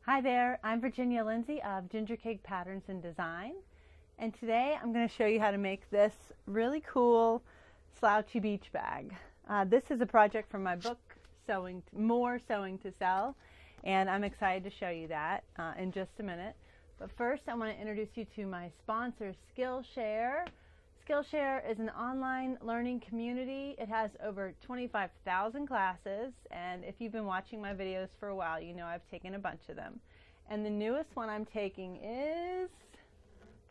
Hi there, I'm Virginia Lindsay of Ginger Cake Patterns and Design, and today I'm going to show you how to make this really cool slouchy beach bag. This is a project from my book, More Sewing to Sell, and I'm excited to show you that in just a minute. But first I want to introduce you to my sponsor, Skillshare. Skillshare is an online learning community. It has over 25,000 classes, and if you've been watching my videos for a while, you know I've taken a bunch of them. And the newest one I'm taking is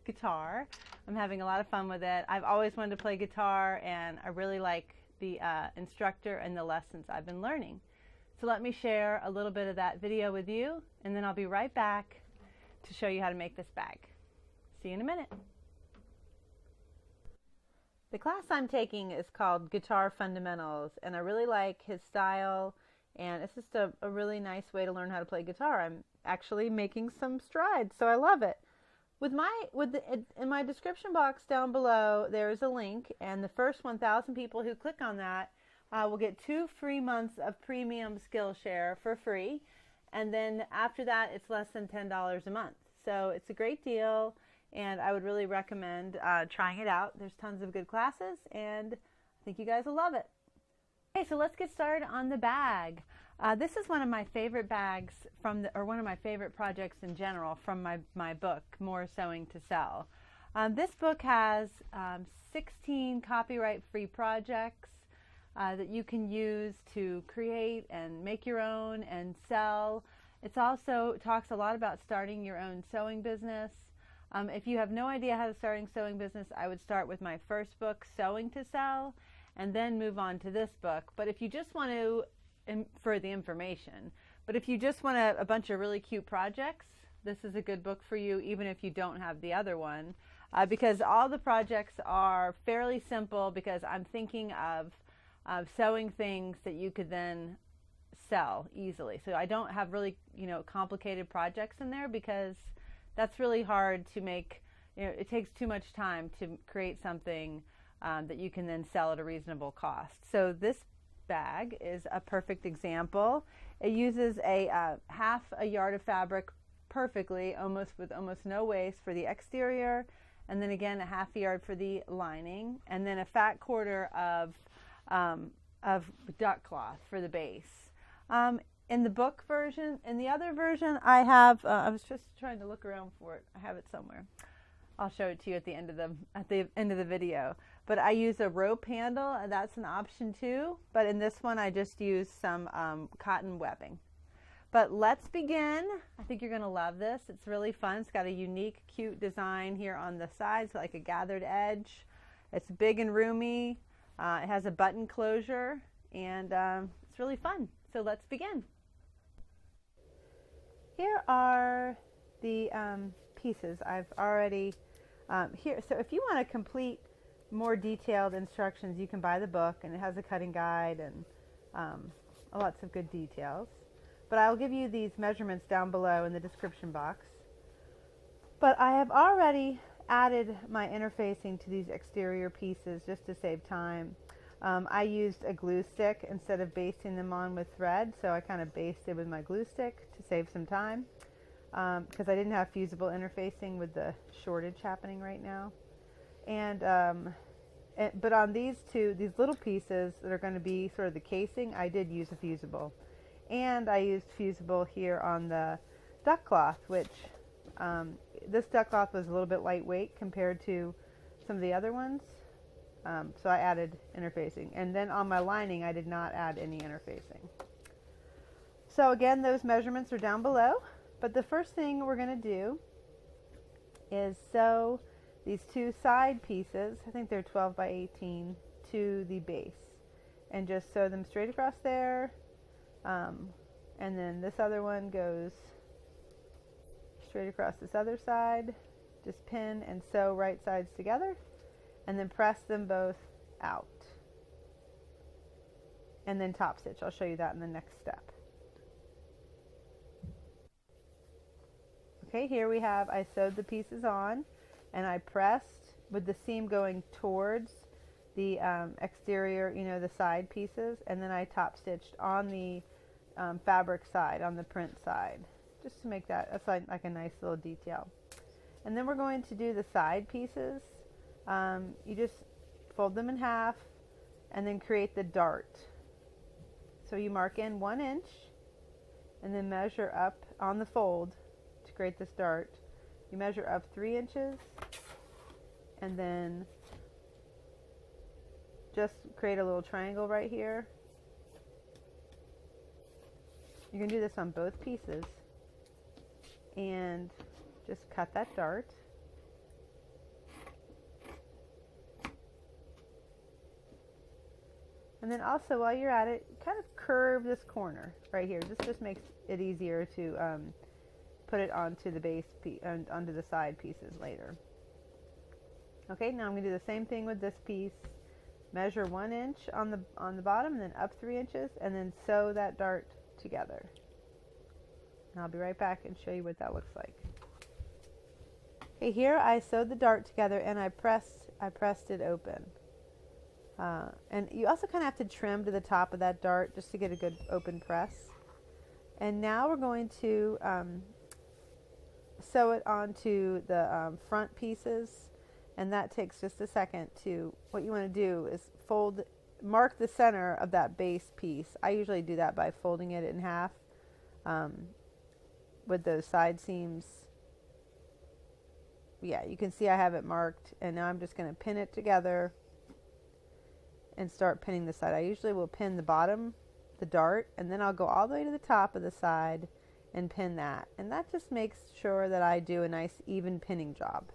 guitar. I'm having a lot of fun with it. I've always wanted to play guitar, and I really like the instructor and the lessons I've been learning. So let me share a little bit of that video with you, and then I'll be right back to show you how to make this bag. See you in a minute. The class I'm taking is called Guitar Fundamentals, and I really like his style, and it's just a really nice way to learn how to play guitar. I'm actually making some strides, so I love it. In my description box down below, there is a link, and the first 1,000 people who click on that will get 2 free months of premium Skillshare for free, and then after that, it's less than $10 a month. So it's a great deal. And I would really recommend trying it out. There's tons of good classes, and I think you guys will love it. Okay, so let's get started on the bag. This is one of my favorite bags or one of my favorite projects in general from my book, More Sewing to Sell. This book has 16 copyright-free projects that you can use to create and make your own and sell. It also talks a lot about starting your own sewing business. If you have no idea how to start a sewing business, I would start with my first book, Sewing to Sell, and then move on to this book. But if you just want to, for the information, but if you just want a bunch of really cute projects, this is a good book for you, even if you don't have the other one, because all the projects are fairly simple, because I'm thinking of sewing things that you could then sell easily. So I don't have really, complicated projects in there, because that's really hard to make. It takes too much time to create something that you can then sell at a reasonable cost. So this bag is a perfect example. It uses a half a yard of fabric perfectly, with almost no waste for the exterior, and then again a half a yard for the lining, and then a fat quarter of duck cloth for the base. In the book version, in the other version, I have. I was just trying to look around for it. I have it somewhere. I'll show it to you at the end of the video. But I use a rope handle, and that's an option too. But in this one, I just use some cotton webbing. But let's begin. I think you're going to love this. It's really fun. It's got a unique, cute design here on the sides, like a gathered edge. It's big and roomy. It has a button closure, and it's really fun. So let's begin. Here are the pieces I've already here. So if you want to complete more detailed instructions, you can buy the book, and it has a cutting guide and lots of good details. But I'll give you these measurements down below in the description box. But I have already added my interfacing to these exterior pieces just to save time. I used a glue stick instead of basting them on with thread, so I kind of basted with my glue stick to save some time, because I didn't have fusible interfacing with the shortage happening right now. But on these little pieces that are going to be sort of the casing, I did use a fusible. And I used fusible here on the duck cloth, which this duck cloth was a little bit lightweight compared to some of the other ones. So I added interfacing. And then on my lining, I did not add any interfacing. So again, those measurements are down below. But the first thing we're going to do is sew these 2 side pieces, I think they're 12 by 18, to the base. And just sew them straight across there. And then this other one goes straight across this other side. Just pin and sew right sides together, and then press them both out, and then top stitch. I'll show you that in the next step. Okay, here we have, I sewed the pieces on, and I pressed with the seam going towards the exterior, the side pieces, and then I top stitched on the fabric side, on the print side. just to make that's like a nice little detail. And then we're going to do the side pieces. You just fold them in half and then create the dart. So you mark in 1 inch and then measure up on the fold to create this dart. You measure up 3 inches and then just create a little triangle right here. You're going to do this on both pieces and just cut that dart. And then also, while you're at it, kind of curve this corner right here. This just makes it easier to put it onto the base piece, onto the side pieces later. Okay, now I'm going to do the same thing with this piece. Measure 1 inch on the bottom, and then up 3 inches, and then sew that dart together. And I'll be right back and show you what that looks like. Okay, here I sewed the dart together and I pressed it open. And you also kind of have to trim to the top of that dart just to get a good open press. And now we're going to sew it onto the front pieces, and that takes just a second. What you want to do is mark the center of that base piece. I usually do that by folding it in half with those side seams. Yeah, you can see I have it marked, and now I'm just going to pin it together and start pinning the side. I usually will pin the bottom, the dart, and then I'll go all the way to the top of the side and pin that. And that just makes sure that I do a nice even pinning job.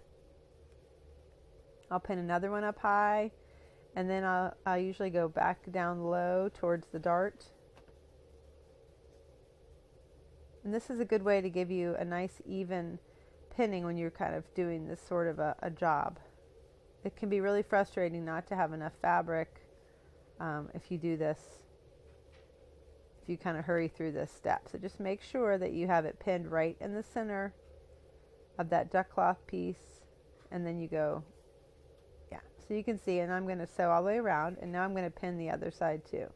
I'll pin another one up high, and then I'll usually go back down low towards the dart. And this is a good way to give you a nice even pinning when you're kind of doing this sort of a job. It can be really frustrating not to have enough fabric if you do this, if you kind of hurry through this step. So just make sure that you have it pinned right in the center of that duck cloth piece, and then you go, yeah. So you can see, and I'm going to sew all the way around, and now I'm going to pin the other side too.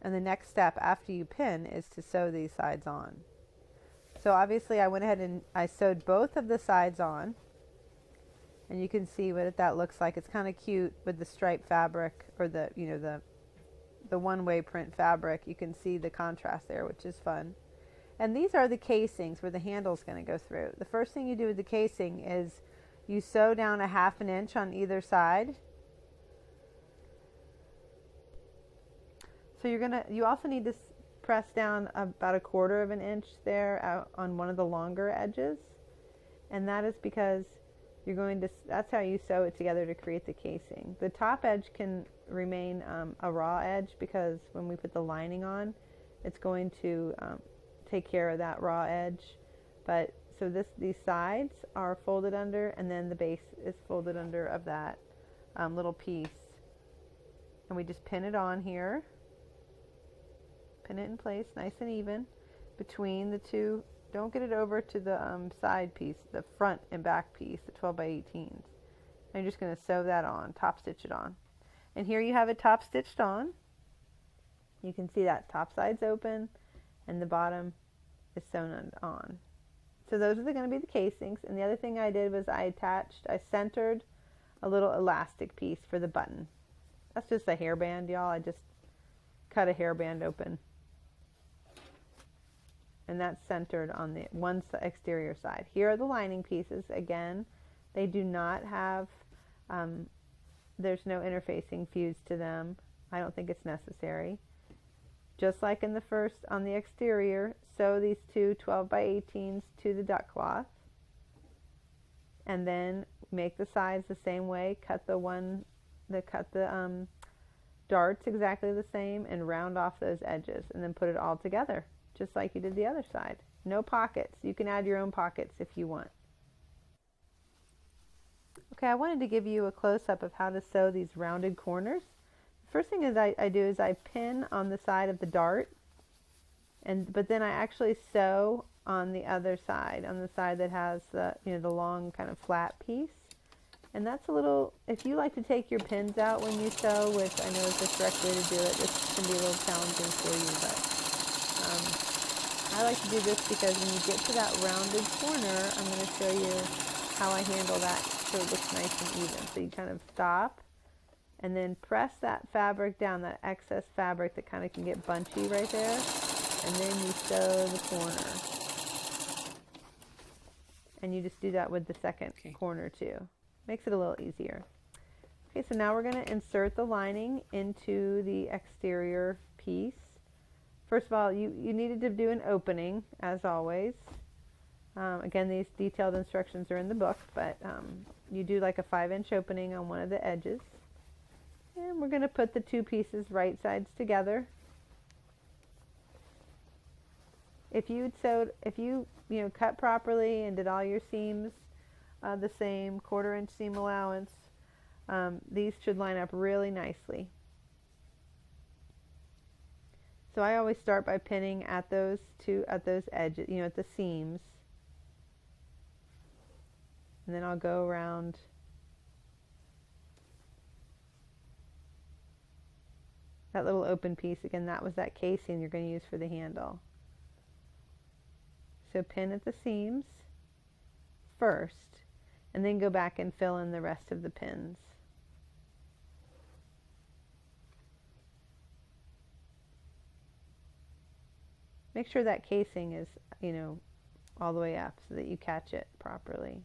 And the next step after you pin is to sew these sides on. So obviously I went ahead and I sewed both of the sides on, and you can see what that looks like. It's kind of cute with the striped fabric, or the one-way print fabric. You can see the contrast there, which is fun. And these are the casings where the handle's going to go through. The first thing you do with the casing is you sew down a 1/2 inch on either side. So you also need to press down about 1/4 inch there out on one of the longer edges. And that is because that's how you sew it together to create the casing. The top edge can remain a raw edge, because when we put the lining on, it's going to take care of that raw edge. So these sides are folded under, and then the base is folded under of that little piece. And we just pin it on here. Pin it in place nice and even between the two. Don't get it over to the side piece, the front and back piece, the 12x18s. I'm just going to sew that on, top stitch it on. And here you have it top stitched on. You can see that top side's open and the bottom is sewn on. So those are going to be the casings. And the other thing I did was I centered a little elastic piece for the button. That's just a hairband, y'all. I just cut a hairband open. And that's centered on the one exterior side. Here are the lining pieces. Again, they do not have, there's no interfacing fused to them. I don't think it's necessary. Just like in the first, on the exterior, sew these two 12x18s to the duck cloth. And then make the sides the same way. Cut the darts exactly the same and round off those edges, and then put it all together just like you did the other side. No pockets. You can add your own pockets if you want. Okay, I wanted to give you a close-up of how to sew these rounded corners. The first thing I do is I pin on the side of the dart, but then I actually sew on the other side, on the side that has the the long kind of flat piece. And that's a little, if you like to take your pins out when you sew, which I know is the correct way to do it, this can be a little challenging for you, but I like to do this because when you get to that rounded corner, I'm going to show you how I handle that so it looks nice and even. So you kind of stop and then press that fabric down, that excess fabric that kind of can get bunchy right there, and then you sew the corner. And you just do that with the second corner too. Makes it a little easier. Okay, so now we're going to insert the lining into the exterior piece. First of all, you needed to do an opening, as always. Again, these detailed instructions are in the book, but you do like a 5-inch opening on one of the edges. And we're going to put the two pieces right sides together. If you cut properly and did all your seams the same, 1/4 inch seam allowance, these should line up really nicely. So I always start by pinning at those edges, at the seams. And then I'll go around that little open piece. Again, that was that casing you're going to use for the handle. So pin at the seams first, and then go back and fill in the rest of the pins. Make sure that casing is, all the way up so that you catch it properly.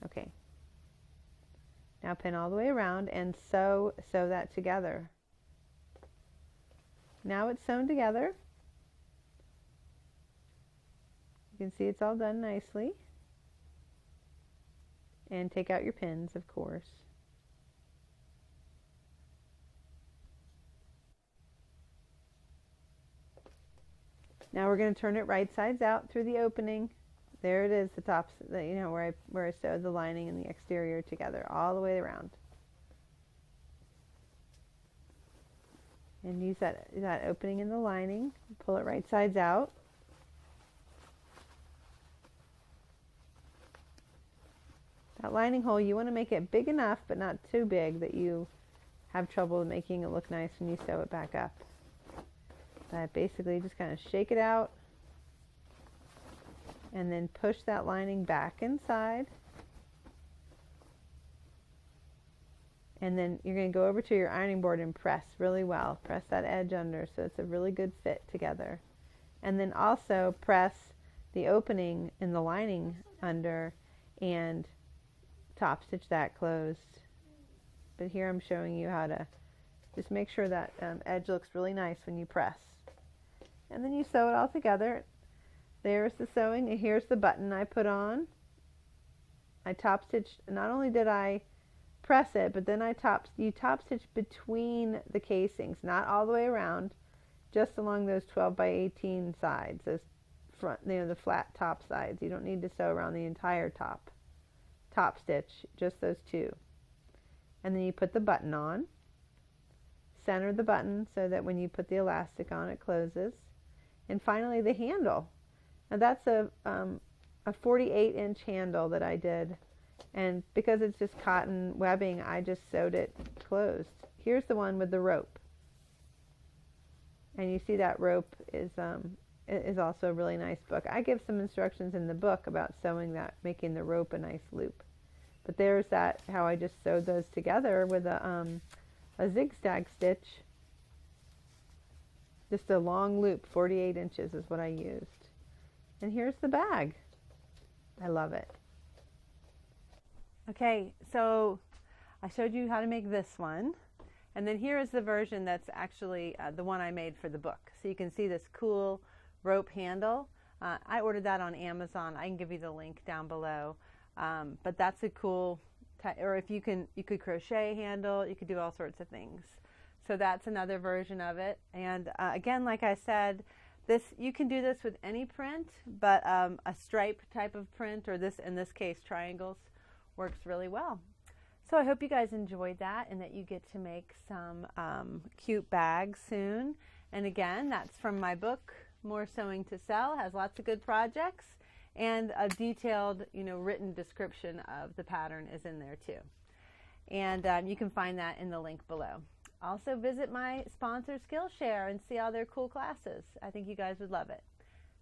Okay. Now pin all the way around and sew that together. Now it's sewn together. You can see it's all done nicely. And take out your pins, of course. Now we're going to turn it right sides out through the opening. There it is, the tops, where I sewed the lining and the exterior together all the way around. And use that opening in the lining. Pull it right sides out. That lining hole, you want to make it big enough, but not too big that you have trouble making it look nice when you sew it back up. But basically just kind of shake it out and then push that lining back inside. And then you're going to go over to your ironing board and press really well. Press that edge under so it's a really good fit together. And then also press the opening in the lining under and top stitch that closed. But here I'm showing you how to just make sure that edge looks really nice when you press. And then you sew it all together. There's the sewing, and here's the button I put on. I top stitched, not only did I press it, but then you top stitch between the casings, not all the way around, just along those 12 by 18 sides, those front, the flat top sides. You don't need to sew around the entire top stitch, just those two. And then you put the button on, center the button so that when you put the elastic on, it closes. And finally the handle. Now that's a 48-inch handle that I did, and because it's just cotton webbing, I just sewed it closed. Here's the one with the rope, and you see that rope is also a really nice book. I give some instructions in the book about sewing that, making the rope a nice loop. But there's how I just sewed those together with a zigzag stitch. Just a long loop, 48 inches is what I used. And here's the bag. I love it. Okay, so I showed you how to make this one. And then here is the version that's actually the one I made for the book. So you can see this cool rope handle. I ordered that on Amazon. I can give you the link down below. But that's a cool, or if you could crochet handle, you could do all sorts of things. So that's another version of it. And again, like I said, you can do this with any print, but a stripe type of print, or in this case triangles, works really well. So I hope you guys enjoyed that and that you get to make some cute bags soon. And again, that's from my book, More Sewing to Sell. It has lots of good projects. And a detailed, written description of the pattern is in there too. And you can find that in the link below. Also visit my sponsor Skillshare and see all their cool classes. I think you guys would love it.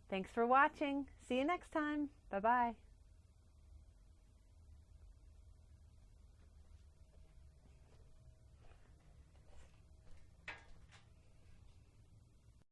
Thanks for watching. See you next time. Bye-bye.